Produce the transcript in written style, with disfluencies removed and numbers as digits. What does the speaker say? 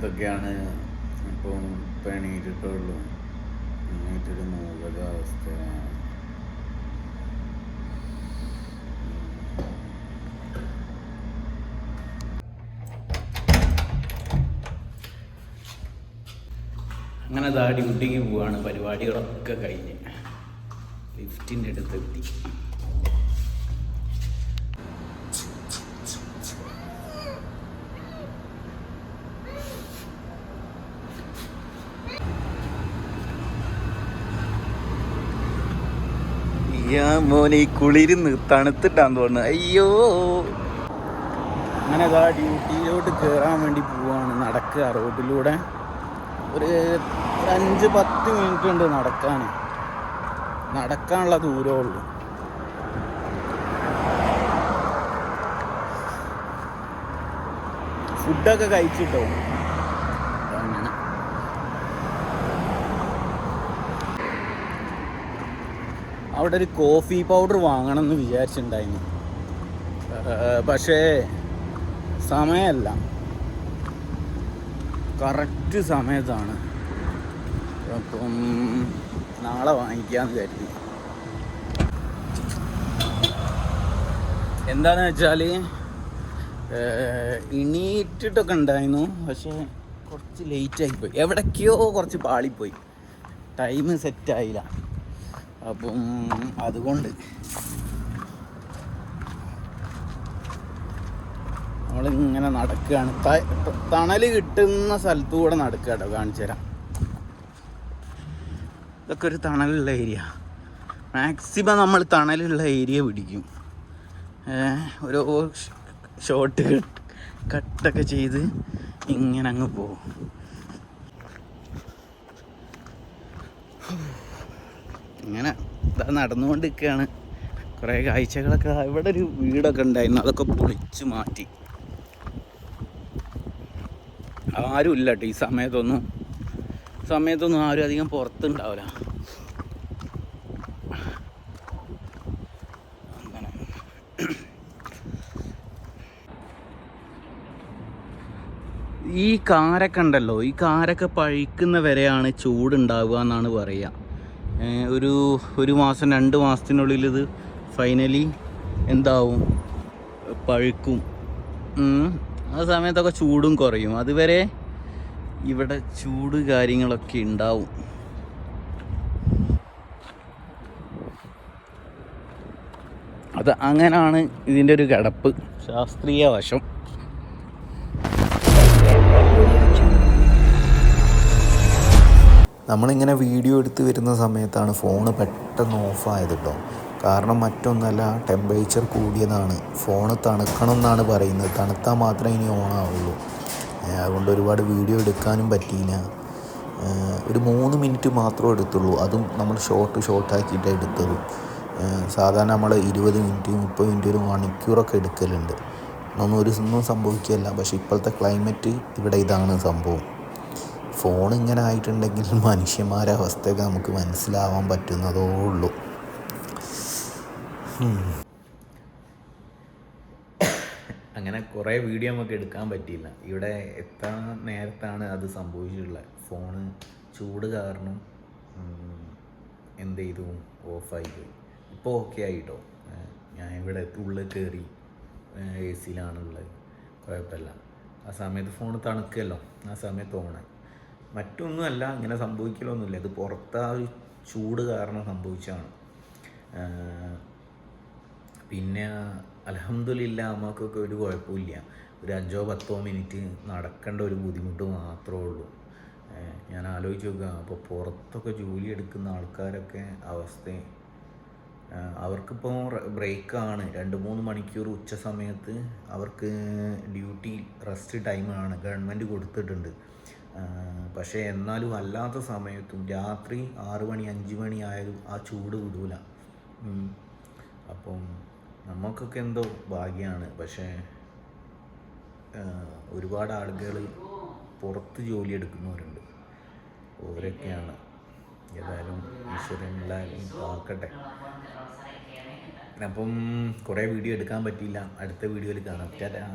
ഇതൊക്കെയാണ്. ഇപ്പം എണീറ്റിട്ടുള്ളൂ. എണീറ്റൊരു മൂകത അവസ്ഥയാണ്. അങ്ങനെ ദാ ഡ്യൂട്ടിക്ക് പോവാണ്. പരിപാടികളൊക്കെ കഴിഞ്ഞ് ലിഫ്റ്റിൻ്റെ അടുത്തെത്തി. മോനെ ഈ കുളിരുന്ന് തണുത്തിട്ടാന്ന് തോന്നുന്നു. അയ്യോ. അങ്ങനെ അതാ ഡ്യൂട്ടിയിലോട്ട് കയറാൻ വേണ്ടി പോവാണ്. നടക്കുക റോഡിലൂടെ. ഒരു 5-10 മിനിറ്റ് ഉണ്ട് നടക്കാനുള്ള ദൂരമേ ഉള്ളൂ. ഫുഡൊക്കെ കഴിച്ചിട്ടോ. അങ്ങനെ അവിടെ ഒരു കോഫി പൗഡർ വാങ്ങണം എന്ന് വിചാരിച്ചിട്ടുണ്ടായിരുന്നു. പക്ഷേ സമയമല്ല, കറക്റ്റ് സമയത്താണ്. അപ്പം നാളെ വാങ്ങിക്കാമെന്ന് കരുതി. എന്താണെന്ന് വെച്ചാൽ എണീറ്റിട്ടൊക്കെ ഉണ്ടായിരുന്നു, പക്ഷേ കുറച്ച് ലേറ്റായിപ്പോയി. എവിടേക്കോ കുറച്ച് പാളിപ്പോയി, ടൈം സെറ്റായില്ല. അപ്പം അതുകൊണ്ട് നമ്മളിങ്ങനെ നടക്കുകയാണ്. തണൽ കിട്ടുന്ന സ്ഥലത്തൂടെ നടക്കുക കേട്ടോ. കാണിച്ചു തരാം. ഇതൊക്കെ ഒരു തണലുള്ള ഏരിയ. മാക്സിമം നമ്മൾ തണലുള്ള ഏരിയ പിടിക്കും. ഓരോ ഷോർട്ട് കട്ടൊക്കെ ചെയ്ത് ഇങ്ങനെ അങ്ങ് പോകും. ഇങ്ങനെ നടന്നുകൊണ്ടിരിക്കുകയാണ്. കുറേ കാഴ്ചകളൊക്കെ. ഇവിടെ ഒരു വീടൊക്കെ ഉണ്ടായിരുന്നു, അതൊക്കെ പൊളിച്ച് മാറ്റി. ആരും ഇല്ല കേട്ടോ ഈ സമയത്തൊന്നും ആരും അധികം പുറത്തുണ്ടാവില്ല. അങ്ങനെ ഈ കാരക്ക ഉണ്ടല്ലോ, ഈ കാരക്ക പഴിക്കുന്ന വരെയാണ് ചൂടുണ്ടാവുക എന്നാണ് പറയുക. ഒരു മാസം 2 മാസത്തിനുള്ളിൽ ഇത് ഫൈനലി എന്താവും, പഴുക്കും. ആ സമയത്തൊക്കെ ചൂടും കുറയും. അതുവരെ ഇവിടെ ചൂട് കാര്യങ്ങളൊക്കെ ഉണ്ടാവും. അങ്ങനാണ് ഇതിൻ്റെ ഒരു കിടപ്പ്, ശാസ്ത്രീയ വശം. നമ്മളിങ്ങനെ വീഡിയോ എടുത്ത് വരുന്ന സമയത്താണ് ഫോണ് പെട്ടെന്ന് ഓഫായത് കേട്ടോ. കാരണം മറ്റൊന്നല്ല, ടെമ്പറേച്ചർ കൂടിയതാണ്. ഫോണ് തണുക്കണം എന്നാണ് പറയുന്നത്. തണുത്താൽ മാത്രമേ ഇനി ഓണാവുള്ളൂ. അതുകൊണ്ട് ഒരുപാട് വീഡിയോ എടുക്കാനും പറ്റിയില്ല. ഒരു 3 മിനിറ്റ് മാത്രമേ എടുത്തുള്ളൂ. അതും നമ്മൾ ഷോർട്ടാക്കിയിട്ടാണ് എടുത്തത്. സാധാരണ നമ്മൾ 20 മിനിറ്റ് 30 മിനിറ്റ് ഒരു മണിക്കൂറൊക്കെ എടുക്കലുണ്ട്. ഒന്നും സംഭവിക്കില്ല. പക്ഷേ ഇപ്പോഴത്തെ ക്ലൈമറ്റ് ഇവിടെ ഇതാണ് സംഭവം. ഫോൺ ഇങ്ങനെ ആയിട്ടുണ്ടെങ്കിൽ മനുഷ്യന്മാരുടെ അവസ്ഥയൊക്കെ നമുക്ക് മനസ്സിലാവാൻ പറ്റുന്നതേ ഉള്ളൂ. അങ്ങനെ കുറേ വീഡിയോ നമുക്ക് എടുക്കാൻ പറ്റിയില്ല. ഇവിടെ എത്ര നേരത്താണ് അത് സംഭവിച്ചിട്ടുള്ളത്. ഫോണ് ചൂട് കാരണം എന്ത് ചെയ്തു, ഓഫായിപ്പോയി. ഇപ്പോൾ ഓക്കെ ആയിട്ടോ. ഞാൻ ഇവിടെ ഉള്ളിൽ കയറി AC-ലാണുള്ളത്, കുഴപ്പമില്ല. ആ സമയത്ത് ഫോൺ തണുക്കല്ലോ, ആ സമയത്ത് ഓണായി. മറ്റൊന്നുമല്ല, ഇങ്ങനെ സംഭവിക്കലൊന്നുമില്ല. ഇത് പുറത്ത് ആ ഒരു ചൂട് കാരണം സംഭവിച്ചതാണ്. പിന്നെ അൽഹംദുലില്ലാ നമുക്കൊക്കെ ഒരു കുഴപ്പമില്ല. ഒരു 5-10 മിനിറ്റ് നടക്കേണ്ട ഒരു ബുദ്ധിമുട്ട് മാത്രമേ ഉള്ളൂ. ഞാൻ ആലോചിച്ച് നോക്കുക, അപ്പോൾ പുറത്തൊക്കെ ജോലി എടുക്കുന്ന ആൾക്കാരൊക്കെ അവസ്ഥ, അവർക്കിപ്പോൾ ബ്രേക്കാണ്. 2-3 മണിക്കൂർ ഉച്ച സമയത്ത് അവർക്ക് ഡ്യൂട്ടി റെസ്റ്റ് ടൈമാണ് ഗവൺമെൻറ് കൊടുത്തിട്ടുണ്ട്. പക്ഷേ എന്നാലും അല്ലാത്ത സമയത്തും രാത്രി 6 മണി 5 മണി ആയാലും ആ ചൂട് വിടൂല. അപ്പം നമുക്കൊക്കെ എന്തോ ഭാഗ്യമാണ്. പക്ഷേ ഒരുപാട് ആളുകൾ പുറത്ത് ജോലി എടുക്കുന്നവരുണ്ട്. ഓരൊക്കെയാണ്. ഏതായാലും ഈശ്വരൻ എല്ലാവരും കാക്കട്ടെ. അപ്പം കുറേ വീഡിയോ എടുക്കാൻ പറ്റിയില്ല. അടുത്ത വീഡിയോയിൽ കാണാം. ടാറ്റാ.